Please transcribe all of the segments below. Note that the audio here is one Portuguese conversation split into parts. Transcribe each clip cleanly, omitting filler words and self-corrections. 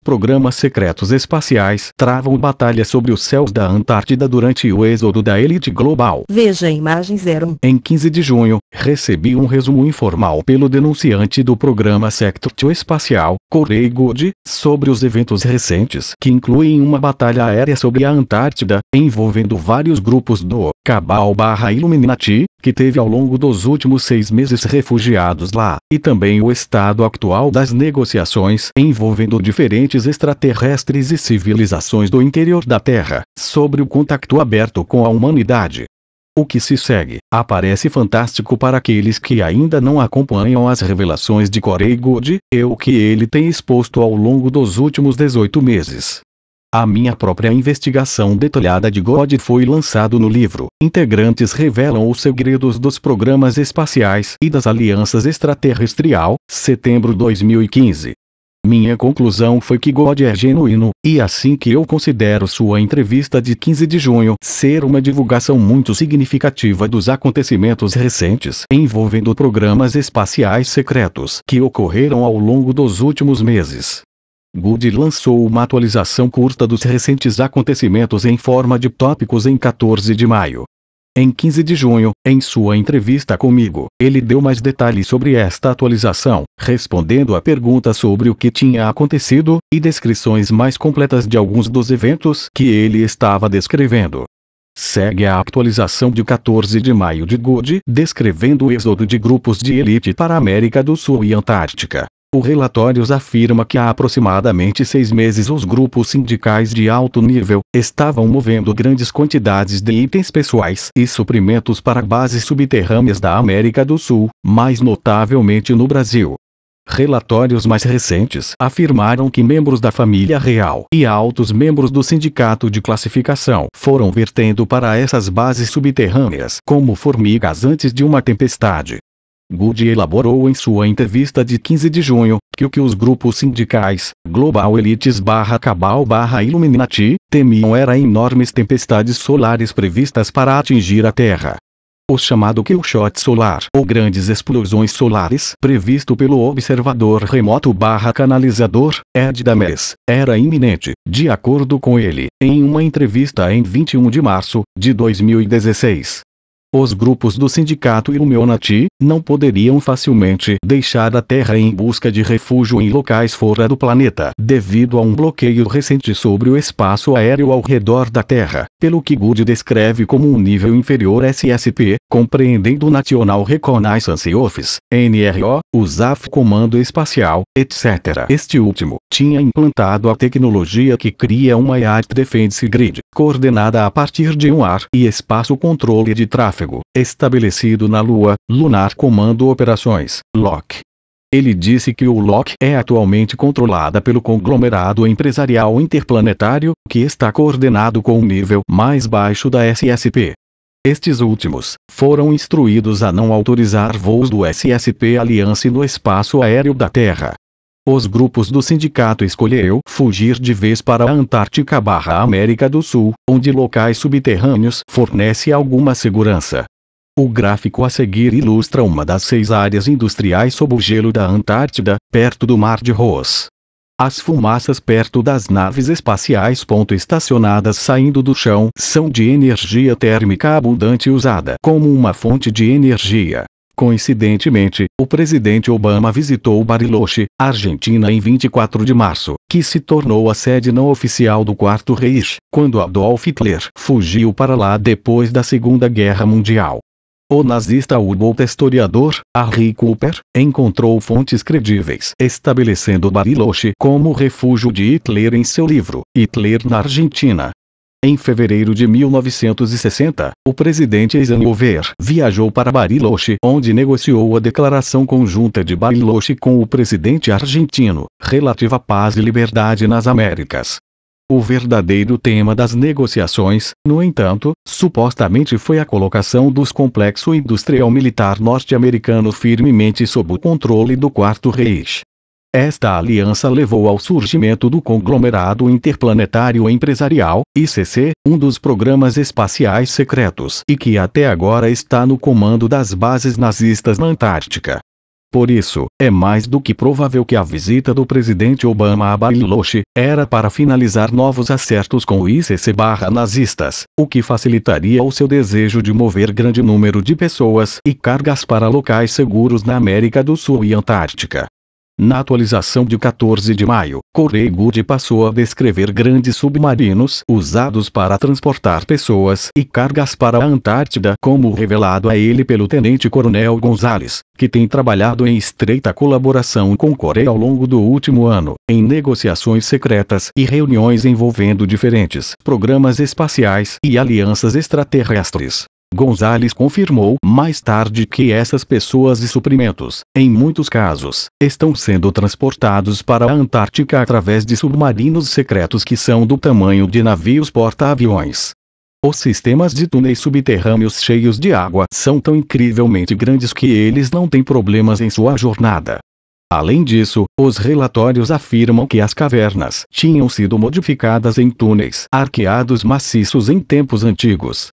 Programas secretos espaciais travam batalha sobre os céus da Antártida durante o êxodo da elite global. Veja a imagem 01. Em 15 de junho, recebi um resumo informal pelo denunciante do programa secreto espacial, Corey Goode, sobre os eventos recentes que incluem uma batalha aérea sobre a Antártida, envolvendo vários grupos do Cabal/Illuminati, que teve ao longo dos últimos 6 meses refugiados lá, e também o estado atual das negociações envolvendo diferentes extraterrestres e civilizações do interior da Terra, sobre o contato aberto com a humanidade. O que se segue aparece fantástico para aqueles que ainda não acompanham as revelações de Corey Goode e o que ele tem exposto ao longo dos últimos 18 meses. A minha própria investigação detalhada de Goode foi lançado no livro Integrantes Revelam os Segredos dos Programas Espaciais e das Alianças Extraterrestrial, setembro 2015. Minha conclusão foi que Goode é genuíno, e assim que eu considero sua entrevista de 15 de junho ser uma divulgação muito significativa dos acontecimentos recentes envolvendo programas espaciais secretos que ocorreram ao longo dos últimos meses. Goode lançou uma atualização curta dos recentes acontecimentos em forma de tópicos em 14 de maio. Em 15 de junho, em sua entrevista comigo, ele deu mais detalhes sobre esta atualização, respondendo a perguntas sobre o que tinha acontecido, e descrições mais completas de alguns dos eventos que ele estava descrevendo. Segue a atualização de 14 de maio de Goode, descrevendo o êxodo de grupos de elite para a América do Sul e Antártica. O relatório afirma que há aproximadamente 6 meses os grupos sindicais de alto nível estavam movendo grandes quantidades de itens pessoais e suprimentos para bases subterrâneas da América do Sul, mais notavelmente no Brasil. Relatórios mais recentes afirmaram que membros da família real e altos membros do sindicato de classificação foram vertendo para essas bases subterrâneas como formigas antes de uma tempestade. Goode elaborou em sua entrevista de 15 de junho, que o que os grupos sindicais, Global Elites/Cabal/Illuminati, temiam era enormes tempestades solares previstas para atingir a Terra. O chamado killshot solar, ou grandes explosões solares, previsto pelo observador remoto/canalizador, Ed Dames, era iminente, de acordo com ele, em uma entrevista em 21 de março, de 2016. Os grupos do sindicato Illuminati não poderiam facilmente deixar a Terra em busca de refúgio em locais fora do planeta, devido a um bloqueio recente sobre o espaço aéreo ao redor da Terra, pelo que Goode descreve como um nível inferior SSP, compreendendo o National Reconnaissance Office, NRO, o SAF Comando Espacial, etc. Este último tinha implantado a tecnologia que cria uma Air Defense Grid, coordenada a partir de um ar e espaço controle de tráfego, estabelecido na Lua, Lunar Comando Operações, LOC. Ele disse que o LOC é atualmente controlada pelo conglomerado empresarial interplanetário, que está coordenado com o nível mais baixo da SSP. Estes últimos foram instruídos a não autorizar voos do SSP Alliance no espaço aéreo da Terra. Os grupos do sindicato escolheu fugir de vez para a Antártica/América do Sul, onde locais subterrâneos fornecem alguma segurança. O gráfico a seguir ilustra uma das 6 áreas industriais sob o gelo da Antártida, perto do Mar de Ross. As fumaças perto das naves espaciais estacionadas saindo do chão são de energia térmica abundante usada como uma fonte de energia. Coincidentemente, o presidente Obama visitou Bariloche, Argentina em 24 de março, que se tornou a sede não oficial do Quarto Reich, quando Adolf Hitler fugiu para lá depois da Segunda Guerra Mundial. O nazista U-Boot historiador, Harry Cooper, encontrou fontes credíveis estabelecendo Bariloche como refúgio de Hitler em seu livro, Hitler na Argentina. Em fevereiro de 1960, o presidente Eisenhower viajou para Bariloche, onde negociou a Declaração Conjunta de Bariloche com o presidente argentino, relativa à paz e liberdade nas Américas. O verdadeiro tema das negociações, no entanto, supostamente foi a colocação dos complexos industrial militar norte-americano firmemente sob o controle do Quarto Reich. Esta aliança levou ao surgimento do Conglomerado Interplanetário Empresarial, ICC, um dos programas espaciais secretos e que até agora está no comando das bases nazistas na Antártica. Por isso, é mais do que provável que a visita do presidente Obama a Bariloche era para finalizar novos acertos com o ICC/nazistas, o que facilitaria o seu desejo de mover grande número de pessoas e cargas para locais seguros na América do Sul e Antártica. Na atualização de 14 de maio, Corey Goode passou a descrever grandes submarinos usados para transportar pessoas e cargas para a Antártida, como revelado a ele pelo tenente-coronel Gonzalez, que tem trabalhado em estreita colaboração com Corey ao longo do último ano, em negociações secretas e reuniões envolvendo diferentes programas espaciais e alianças extraterrestres. Gonzalez confirmou mais tarde que essas pessoas e suprimentos, em muitos casos, estão sendo transportados para a Antártica através de submarinos secretos que são do tamanho de navios porta-aviões. Os sistemas de túneis subterrâneos cheios de água são tão incrivelmente grandes que eles não têm problemas em sua jornada. Além disso, os relatórios afirmam que as cavernas tinham sido modificadas em túneis arqueados maciços em tempos antigos.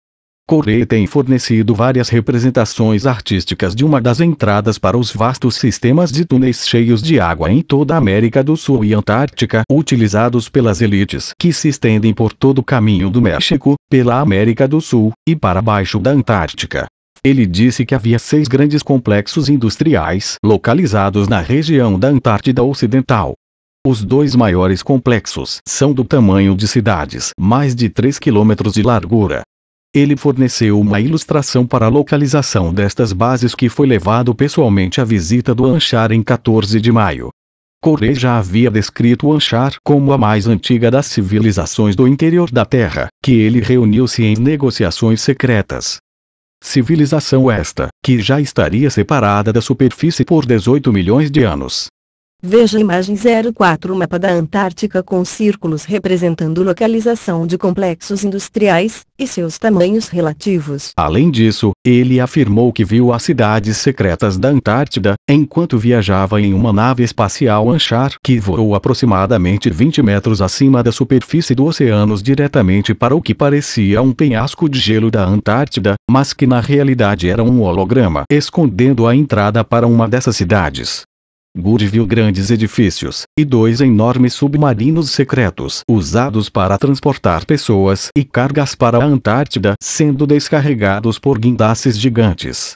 Corey tem fornecido várias representações artísticas de uma das entradas para os vastos sistemas de túneis cheios de água em toda a América do Sul e Antártica, utilizados pelas elites que se estendem por todo o caminho do México, pela América do Sul, e para baixo da Antártica. Ele disse que havia 6 grandes complexos industriais localizados na região da Antártida Ocidental. Os 2 maiores complexos são do tamanho de cidades, mais de 3 quilômetros de largura. Ele forneceu uma ilustração para a localização destas bases que foi levado pessoalmente à visita do Anchar em 14 de maio. Corey já havia descrito o Anchar como a mais antiga das civilizações do interior da Terra, que ele reuniu-se em negociações secretas. Civilização esta, que já estaria separada da superfície por 18 milhões de anos. Veja a imagem 04, mapa da Antártica com círculos representando localização de complexos industriais e seus tamanhos relativos. Além disso, ele afirmou que viu as cidades secretas da Antártida, enquanto viajava em uma nave espacial Anchar que voou aproximadamente 20 metros acima da superfície do oceano diretamente para o que parecia um penhasco de gelo da Antártida, mas que na realidade era um holograma escondendo a entrada para uma dessas cidades. Goode viu grandes edifícios, e 2 enormes submarinos secretos usados para transportar pessoas e cargas para a Antártida sendo descarregados por guindastes gigantes.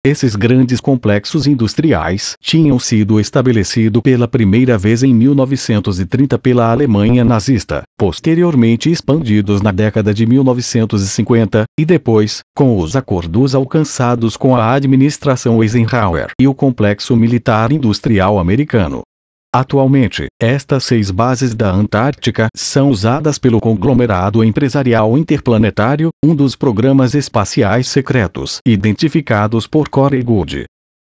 Esses grandes complexos industriais tinham sido estabelecidos pela primeira vez em 1930 pela Alemanha nazista, posteriormente expandidos na década de 1950, e depois, com os acordos alcançados com a administração Eisenhower e o complexo militar industrial americano. Atualmente, estas 6 bases da Antártica são usadas pelo conglomerado empresarial interplanetário, um dos programas espaciais secretos identificados por Corey Goode.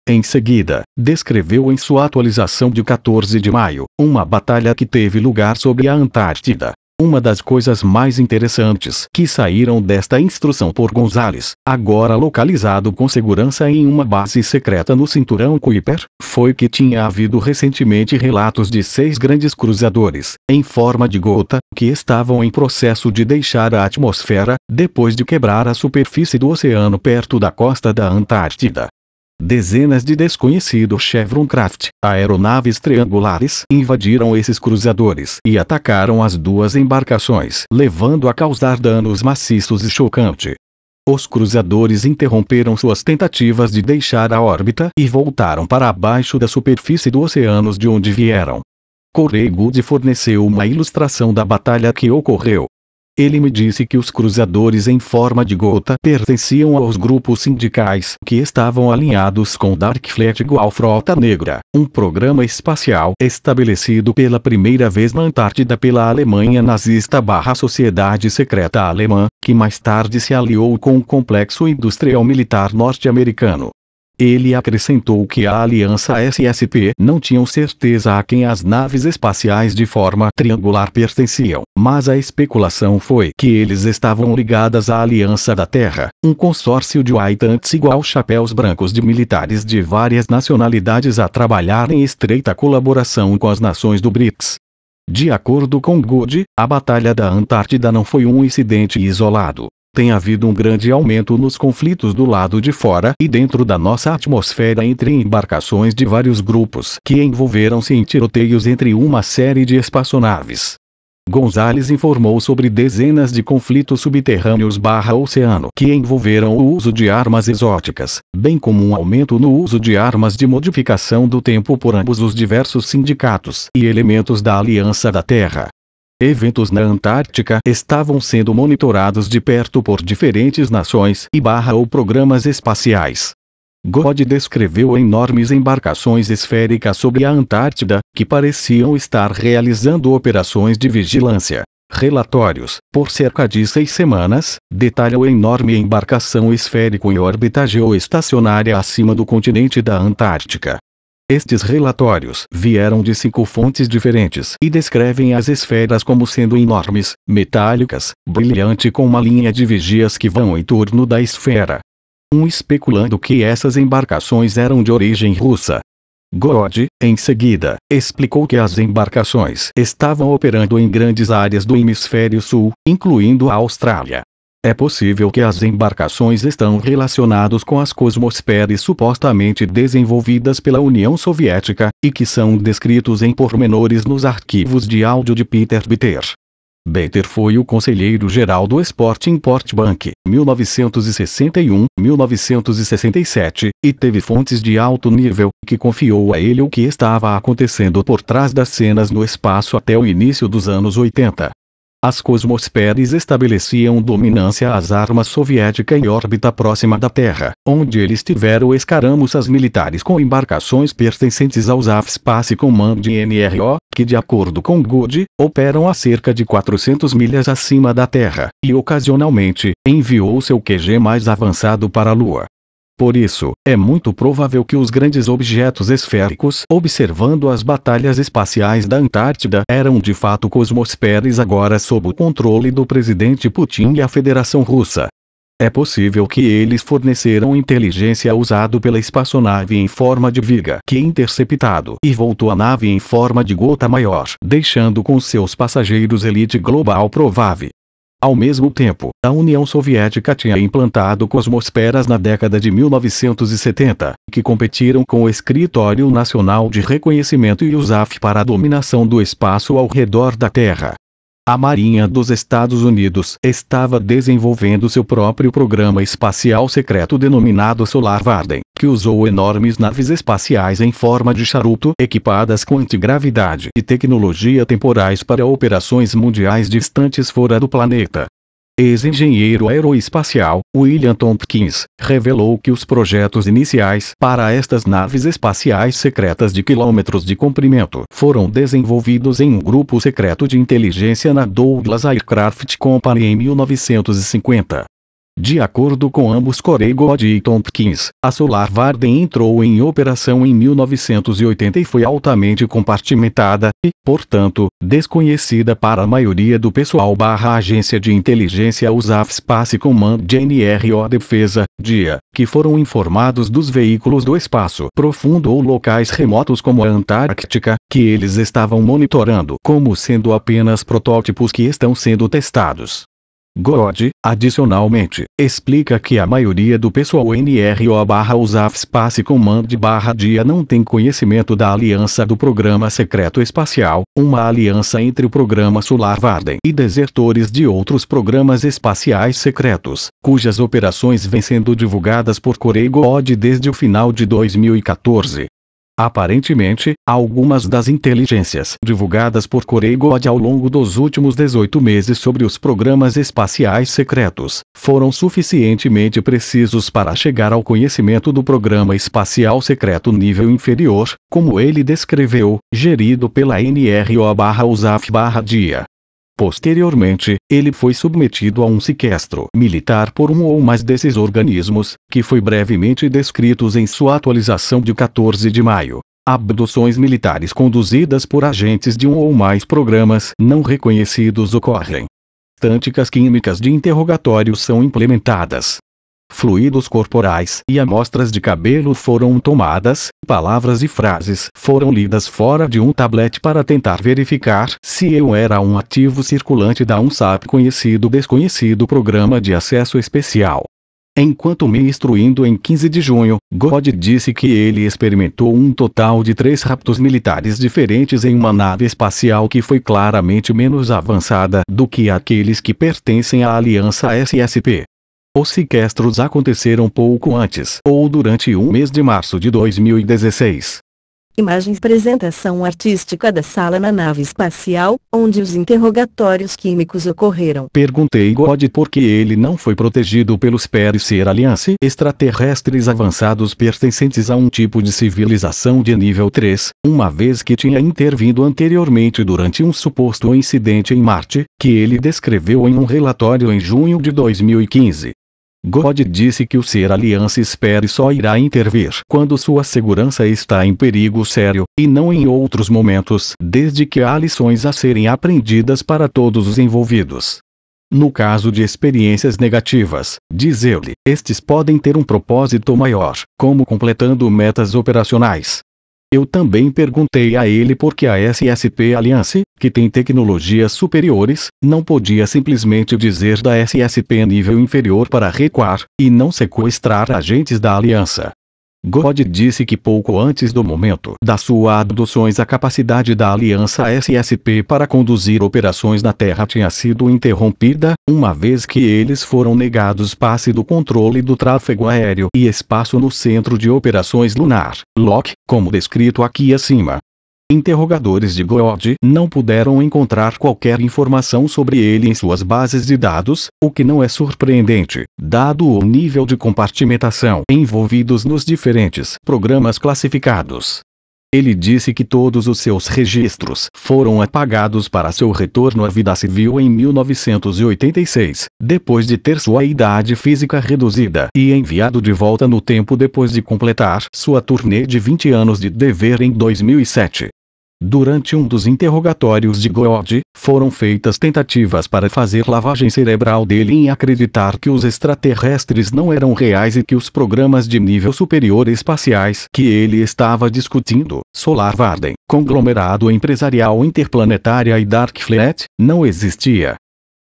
Em seguida, descreveu em sua atualização de 14 de maio, uma batalha que teve lugar sobre a Antártida. Uma das coisas mais interessantes que saíram desta instrução por Gonzalez, agora localizado com segurança em uma base secreta no cinturão Kuiper, foi que tinha havido recentemente relatos de 6 grandes cruzadores, em forma de gota, que estavam em processo de deixar a atmosfera, depois de quebrar a superfície do oceano perto da costa da Antártida. Dezenas de desconhecidos Chevron Craft, aeronaves triangulares, invadiram esses cruzadores e atacaram as 2 embarcações, levando a causar danos maciços e chocantes. Os cruzadores interromperam suas tentativas de deixar a órbita e voltaram para abaixo da superfície do oceano de onde vieram. Corey Goode forneceu uma ilustração da batalha que ocorreu. Ele me disse que os cruzadores em forma de gota pertenciam aos grupos sindicais que estavam alinhados com Dark Fleet igual Frota Negra, um programa espacial estabelecido pela primeira vez na Antártida pela Alemanha nazista/Sociedade Secreta Alemã, que mais tarde se aliou com o complexo industrial militar norte-americano. Ele acrescentou que a aliança SSP não tinham certeza a quem as naves espaciais de forma triangular pertenciam, mas a especulação foi que eles estavam ligadas à Aliança da Terra, um consórcio de habitantes igual chapéus brancos de militares de várias nacionalidades a trabalhar em estreita colaboração com as nações do BRICS. De acordo com Goode, a Batalha da Antártida não foi um incidente isolado. tem havido um grande aumento nos conflitos do lado de fora e dentro da nossa atmosfera entre embarcações de vários grupos que envolveram-se em tiroteios entre uma série de espaçonaves. Gonzalez informou sobre dezenas de conflitos subterrâneos/oceano que envolveram o uso de armas exóticas, bem como um aumento no uso de armas de modificação do tempo por ambos os diversos sindicatos e elementos da Aliança da Terra. Eventos na Antártica estavam sendo monitorados de perto por diferentes nações ou programas espaciais. God descreveu enormes embarcações esféricas sobre a Antártida, que pareciam estar realizando operações de vigilância. Relatórios, por cerca de 6 semanas, detalham a enorme embarcação esférica em órbita geoestacionária acima do continente da Antártica. Estes relatórios vieram de 5 fontes diferentes e descrevem as esferas como sendo enormes, metálicas, brilhante com uma linha de vigias que vão em torno da esfera. Especulando que essas embarcações eram de origem russa. God, em seguida, explicou que as embarcações estavam operando em grandes áreas do hemisfério sul, incluindo a Austrália. É possível que as embarcações estão relacionadas com as cosmosferes supostamente desenvolvidas pela União Soviética, e que são descritos em pormenores nos arquivos de áudio de Peter Bitter. Bitter foi o conselheiro-geral do Sporting Portbank, 1961-1967, e teve fontes de alto nível, que confiou a ele o que estava acontecendo por trás das cenas no espaço até o início dos anos 80. As cosmosferes estabeleciam dominância às armas soviéticas em órbita próxima da Terra, onde eles tiveram escaramuças militares com embarcações pertencentes ao USAF Space Command NRO, que de acordo com God, operam a cerca de 400 milhas acima da Terra, e ocasionalmente, enviou seu QG mais avançado para a Lua. Por isso, é muito provável que os grandes objetos esféricos observando as batalhas espaciais da Antártida eram de fato cosmosferes agora sob o controle do presidente Putin e a Federação Russa. É possível que eles forneceram inteligência usado pela espaçonave em forma de viga que interceptado e voltou a nave em forma de gota maior, deixando com seus passageiros elite global provável. Ao mesmo tempo, a União Soviética tinha implantado cosmosferas na década de 1970, que competiram com o Escritório Nacional de Reconhecimento e USAF para a dominação do espaço ao redor da Terra. A Marinha dos Estados Unidos estava desenvolvendo seu próprio programa espacial secreto denominado Solar Warden, que usou enormes naves espaciais em forma de charuto equipadas com antigravidade e tecnologia temporais para operações mundiais distantes fora do planeta. Ex-engenheiro aeroespacial, William Tompkins, revelou que os projetos iniciais para estas naves espaciais secretas de quilômetros de comprimento foram desenvolvidos em um grupo secreto de inteligência na Douglas Aircraft Company em 1950. De acordo com ambos God e Tompkins, a Solar Warden entrou em operação em 1980 e foi altamente compartimentada, e, portanto, desconhecida para a maioria do pessoal agência de inteligência USAF Space Command NRO Defesa, DIA, que foram informados dos veículos do espaço profundo ou locais remotos como a Antártica, que eles estavam monitorando como sendo apenas protótipos que estão sendo testados. God, adicionalmente, explica que a maioria do pessoal NRO/USAF Space Command/DIA não tem conhecimento da aliança do Programa Secreto Espacial, uma aliança entre o Programa Solar Warden e desertores de outros programas espaciais secretos, cujas operações vêm sendo divulgadas por God desde o final de 2014. Aparentemente, algumas das inteligências divulgadas por God ao longo dos últimos 18 meses sobre os programas espaciais secretos foram suficientemente precisos para chegar ao conhecimento do programa espacial secreto nível inferior, como ele descreveu, gerido pela NRO/USAF/DIA. Posteriormente, ele foi submetido a um sequestro militar por um ou mais desses organismos, que foi brevemente descritos em sua atualização de 14 de maio. Abduções militares conduzidas por agentes de um ou mais programas não reconhecidos ocorrem. Táticas químicas de interrogatório são implementadas. fluidos corporais e amostras de cabelo foram tomadas, palavras e frases foram lidas fora de um tablet para tentar verificar se eu era um ativo circulante da um SAP desconhecido programa de acesso especial. Enquanto me instruindo em 15 de junho, God disse que ele experimentou um total de 3 raptos militares diferentes em uma nave espacial que foi claramente menos avançada do que aqueles que pertencem à aliança SSP. Os sequestros aconteceram pouco antes ou durante o mês de março de 2016. Imagens. Apresentação artística da sala na nave espacial, onde os interrogatórios químicos ocorreram. Perguntei God por que ele não foi protegido pelos Perecer Alliance extraterrestres avançados pertencentes a um tipo de civilização de nível 3, uma vez que tinha intervindo anteriormente durante um suposto incidente em Marte, que ele descreveu em um relatório em junho de 2015. God disse que o Ser Alliance Spare só irá intervir quando sua segurança está em perigo sério, e não em outros momentos, desde que há lições a serem aprendidas para todos os envolvidos. No caso de experiências negativas, diz ele, estes podem ter um propósito maior, como completando metas operacionais. Eu também perguntei a ele por que a SSP Alliance, que tem tecnologias superiores, não podia simplesmente dizer da SSP nível inferior para recuar, e não sequestrar agentes da aliança. God disse que pouco antes do momento das suas abduções a capacidade da aliança SSP para conduzir operações na Terra tinha sido interrompida, uma vez que eles foram negados passe do controle do tráfego aéreo e espaço no Centro de Operações Lunar, LOC, como descrito aqui acima. Interrogadores de God não puderam encontrar qualquer informação sobre ele em suas bases de dados, o que não é surpreendente, dado o nível de compartimentação envolvidos nos diferentes programas classificados. Ele disse que todos os seus registros foram apagados para seu retorno à vida civil em 1986, depois de ter sua idade física reduzida e enviado de volta no tempo depois de completar sua turnê de 20 anos de dever em 2007. Durante um dos interrogatórios de God, foram feitas tentativas para fazer lavagem cerebral dele em acreditar que os extraterrestres não eram reais e que os programas de nível superior espaciais que ele estava discutindo, Solar Warden, Conglomerado Empresarial Interplanetária e Dark Fleet, não existia.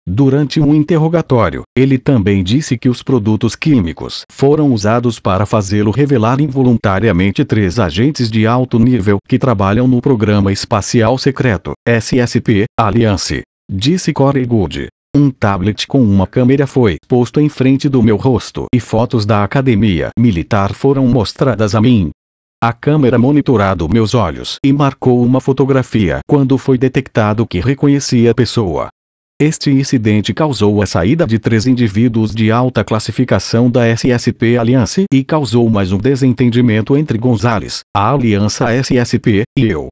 Durante um interrogatório, ele também disse que os produtos químicos foram usados para fazê-lo revelar involuntariamente 3 agentes de alto nível que trabalham no Programa Espacial Secreto, SSP, Alliance. Disse Corey Goode. Um tablet com uma câmera foi posto em frente do meu rosto e fotos da academia militar foram mostradas a mim. A câmera monitorado meus olhos e marcou uma fotografia quando foi detectado que reconhecia a pessoa. Este incidente causou a saída de 3 indivíduos de alta classificação da SSP Alliance e causou mais um desentendimento entre Gonzales, a aliança SSP, e eu.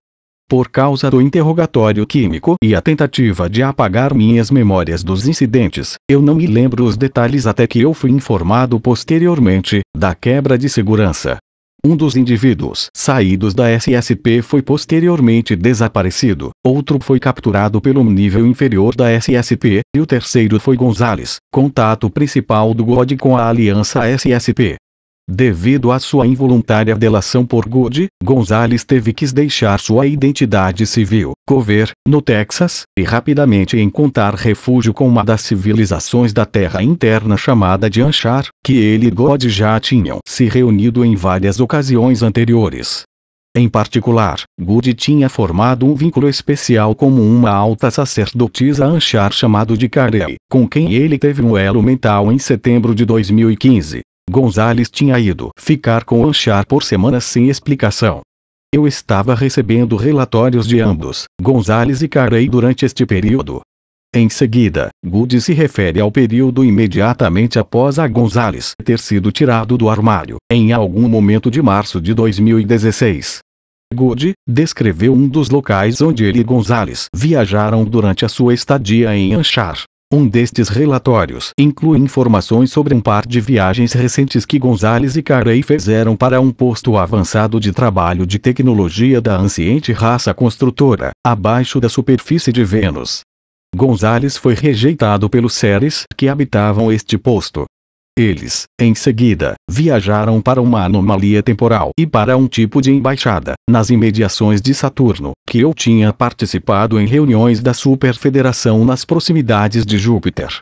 Por causa do interrogatório químico e a tentativa de apagar minhas memórias dos incidentes, eu não me lembro os detalhes até que eu fui informado posteriormente da quebra de segurança. Um dos indivíduos saídos da SSP foi posteriormente desaparecido, outro foi capturado pelo nível inferior da SSP, e o terceiro foi Gonzales, contato principal do God com a aliança SSP. Devido à sua involuntária delação por God, Gonzales teve que deixar sua identidade civil, Cover, no Texas, e rapidamente encontrar refúgio com uma das civilizações da Terra interna chamada de Anshar, que ele e God já tinham se reunido em várias ocasiões anteriores. Em particular, God tinha formado um vínculo especial como uma alta sacerdotisa Anshar chamado de Carey, com quem ele teve um elo mental em setembro de 2015. Gonzales tinha ido ficar com Anshar por semanas sem explicação. Eu estava recebendo relatórios de ambos, Gonzales e Carey, durante este período. Em seguida, God se refere ao período imediatamente após a Gonzales ter sido tirado do armário, em algum momento de março de 2016. God descreveu um dos locais onde ele e Gonzales viajaram durante a sua estadia em Anshar. Um destes relatórios inclui informações sobre um par de viagens recentes que Gonzales e Carey fizeram para um posto avançado de trabalho de tecnologia da anciente raça construtora, abaixo da superfície de Vênus. Gonzales foi rejeitado pelos seres que habitavam este posto. Eles, em seguida, viajaram para uma anomalia temporal e para um tipo de embaixada, nas imediações de Saturno, que eu tinha participado em reuniões da Superfederação nas proximidades de Júpiter.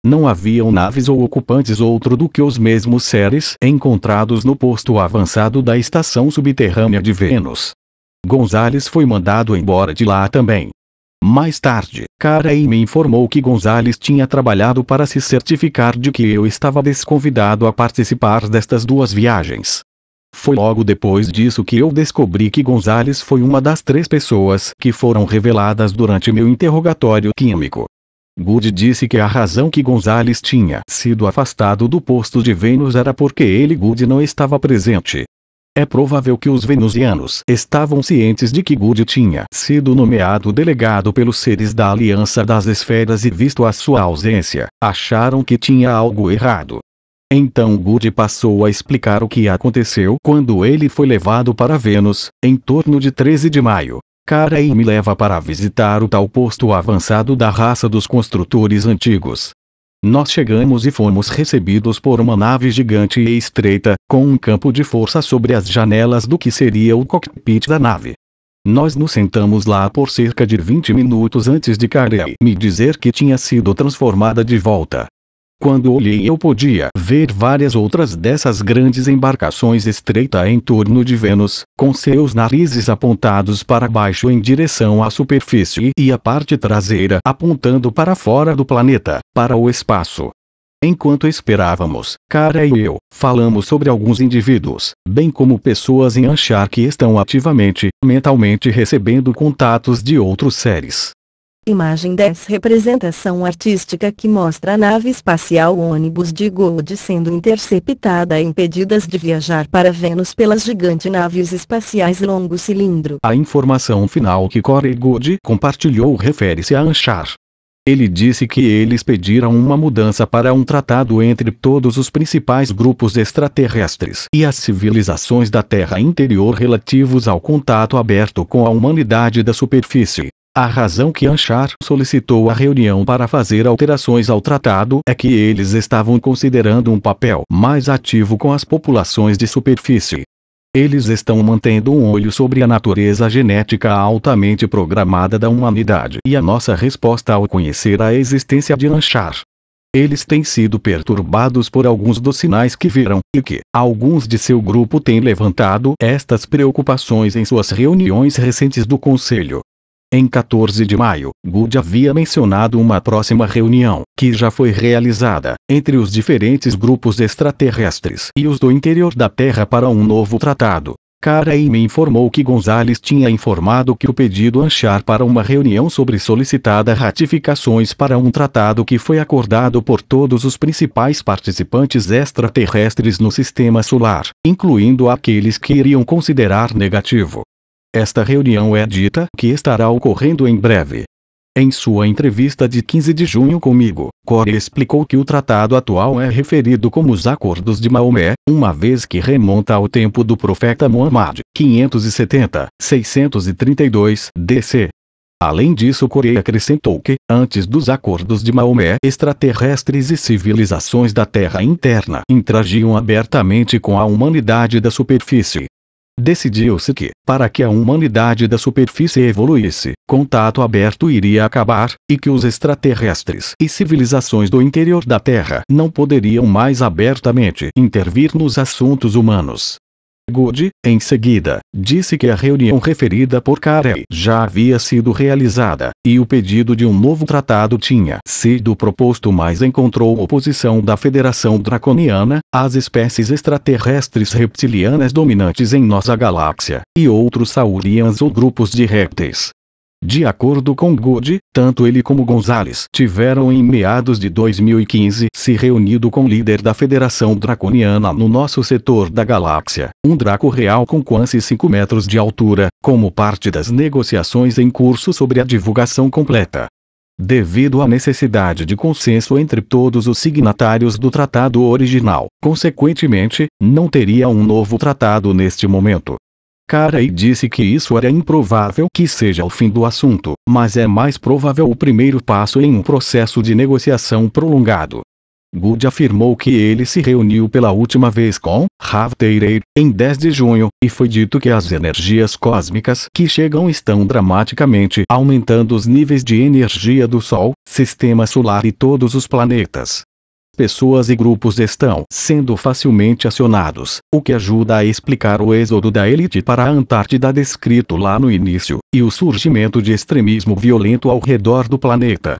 Não haviam naves ou ocupantes outro do que os mesmos seres encontrados no posto avançado da estação subterrânea de Vênus. Gonzales foi mandado embora de lá também. Mais tarde, Karen me informou que Gonzales tinha trabalhado para se certificar de que eu estava desconvidado a participar destas duas viagens. Foi logo depois disso que eu descobri que Gonzales foi uma das 3 pessoas que foram reveladas durante meu interrogatório químico. Good disse que a razão que Gonzales tinha sido afastado do posto de Vênus era porque ele, Good, não estava presente. É provável que os venusianos estavam cientes de que Good tinha sido nomeado delegado pelos seres da Aliança das Esferas e, visto a sua ausência, acharam que tinha algo errado. Então Good passou a explicar o que aconteceu quando ele foi levado para Vênus, em torno de 13 de maio. Karen me leva para visitar o tal posto avançado da raça dos construtores antigos. Nós chegamos e fomos recebidos por uma nave gigante e estreita, com um campo de força sobre as janelas do que seria o cockpit da nave. Nós nos sentamos lá por cerca de 20 minutos antes de Karen me dizer que tinha sido transformada de volta. Quando olhei, eu podia ver várias outras dessas grandes embarcações estreitas em torno de Vênus, com seus narizes apontados para baixo em direção à superfície e a parte traseira apontando para fora do planeta, para o espaço. Enquanto esperávamos, Karen e eu falamos sobre alguns indivíduos, bem como pessoas em Anshar que estão ativamente, mentalmente recebendo contatos de outros seres. Imagem 10. Representação artística que mostra a nave espacial ônibus de Good sendo interceptada e impedidas de viajar para Vênus pelas gigantes naves espaciais longo cilindro. A informação final que Corey Good compartilhou refere-se a Anshar. Ele disse que eles pediram uma mudança para um tratado entre todos os principais grupos extraterrestres e as civilizações da Terra interior relativos ao contato aberto com a humanidade da superfície. A razão que Anshar solicitou a reunião para fazer alterações ao tratado é que eles estavam considerando um papel mais ativo com as populações de superfície. Eles estão mantendo um olho sobre a natureza genética altamente programada da humanidade e a nossa resposta ao conhecer a existência de Anshar. Eles têm sido perturbados por alguns dos sinais que viram, e que alguns de seu grupo têm levantado estas preocupações em suas reuniões recentes do Conselho. Em 14 de maio, Good havia mencionado uma próxima reunião, que já foi realizada, entre os diferentes grupos extraterrestres e os do interior da Terra para um novo tratado. Karen me informou que Gonzales tinha informado que o pedido Anshar para uma reunião sobre solicitada ratificações para um tratado que foi acordado por todos os principais participantes extraterrestres no sistema solar, incluindo aqueles que iriam considerar negativo. Esta reunião é dita que estará ocorrendo em breve. Em sua entrevista de 15 de junho comigo, Corey explicou que o tratado atual é referido como os Acordos de Maomé, uma vez que remonta ao tempo do profeta Muhammad, 570-632 DC. Além disso, Corey acrescentou que, antes dos Acordos de Maomé, extraterrestres e civilizações da Terra interna interagiam abertamente com a humanidade da superfície. Decidiu-se que, para que a humanidade da superfície evoluísse, contato aberto iria acabar, e que os extraterrestres e civilizações do interior da Terra não poderiam mais abertamente intervir nos assuntos humanos. Good, em seguida, disse que a reunião referida por Karen já havia sido realizada, e o pedido de um novo tratado tinha sido proposto, mas encontrou oposição da Federação Draconiana, as espécies extraterrestres reptilianas dominantes em nossa galáxia, e outros saurians ou grupos de répteis. De acordo com Good, tanto ele como Gonzales tiveram em meados de 2015 se reunido com o líder da Federação Draconiana no nosso setor da galáxia, um Draco real com quase 5 metros de altura, como parte das negociações em curso sobre a divulgação completa. Devido à necessidade de consenso entre todos os signatários do tratado original, consequentemente, não teria um novo tratado neste momento. Karen disse que isso era improvável que seja o fim do assunto, mas é mais provável o primeiro passo em um processo de negociação prolongado. Good afirmou que ele se reuniu pela última vez com Haftarade em 10 de junho, e foi dito que as energias cósmicas que chegam estão dramaticamente aumentando os níveis de energia do Sol, Sistema Solar e todos os planetas. Pessoas e grupos estão sendo facilmente acionados, o que ajuda a explicar o êxodo da elite para a Antártida descrito lá no início, e o surgimento de extremismo violento ao redor do planeta.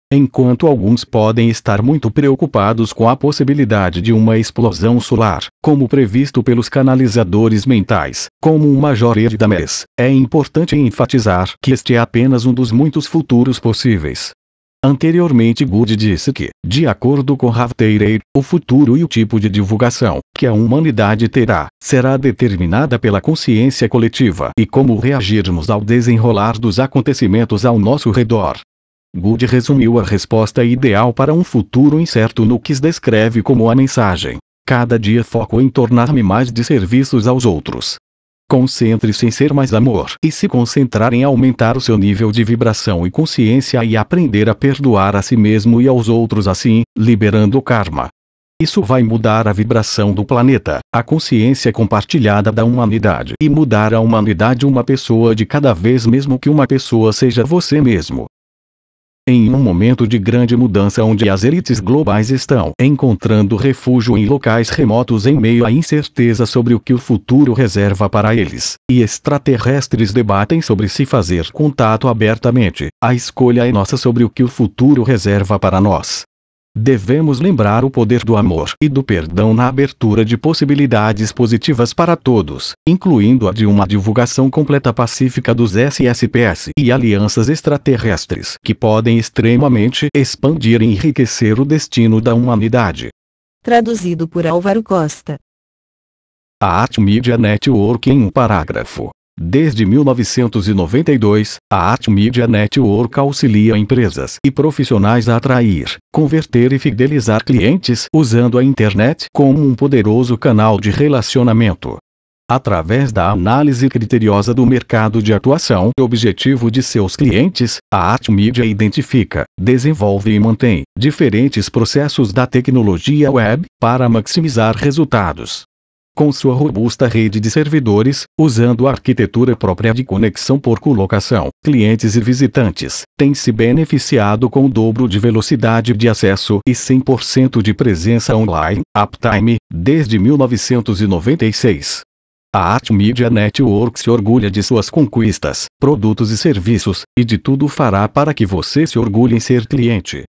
Enquanto alguns podem estar muito preocupados com a possibilidade de uma explosão solar, como previsto pelos canalizadores mentais, como o Major Ed Dames, é importante enfatizar que este é apenas um dos muitos futuros possíveis. Anteriormente Good disse que, de acordo com Haftarade, o futuro e o tipo de divulgação que a humanidade terá, será determinada pela consciência coletiva e como reagirmos ao desenrolar dos acontecimentos ao nosso redor. Good resumiu a resposta ideal para um futuro incerto no que descreve como a mensagem: cada dia foco em tornar-me mais de serviços aos outros. Concentre-se em ser mais amor e se concentrar em aumentar o seu nível de vibração e consciência e aprender a perdoar a si mesmo e aos outros, assim, liberando o karma. Isso vai mudar a vibração do planeta, a consciência compartilhada da humanidade e mudar a humanidade uma pessoa de cada vez, mesmo que uma pessoa seja você mesmo. Em um momento de grande mudança onde as elites globais estão encontrando refúgio em locais remotos em meio à incerteza sobre o que o futuro reserva para eles, e extraterrestres debatem sobre se fazer contato abertamente, a escolha é nossa sobre o que o futuro reserva para nós. Devemos lembrar o poder do amor e do perdão na abertura de possibilidades positivas para todos, incluindo a de uma divulgação completa pacífica dos SSPS e alianças extraterrestres que podem extremamente expandir e enriquecer o destino da humanidade. Traduzido por Álvaro Costa. A Art Media Network em um parágrafo. Desde 1992, a Art Media Network auxilia empresas e profissionais a atrair, converter e fidelizar clientes usando a internet como um poderoso canal de relacionamento. Através da análise criteriosa do mercado de atuação e objetivo de seus clientes, a Art Media identifica, desenvolve e mantém diferentes processos da tecnologia web para maximizar resultados. Com sua robusta rede de servidores, usando a arquitetura própria de conexão por colocação, clientes e visitantes têm se beneficiado com o dobro de velocidade de acesso e 100% de presença online, uptime, desde 1996. A Art Media Network se orgulha de suas conquistas, produtos e serviços, e de tudo fará para que você se orgulhe em ser cliente.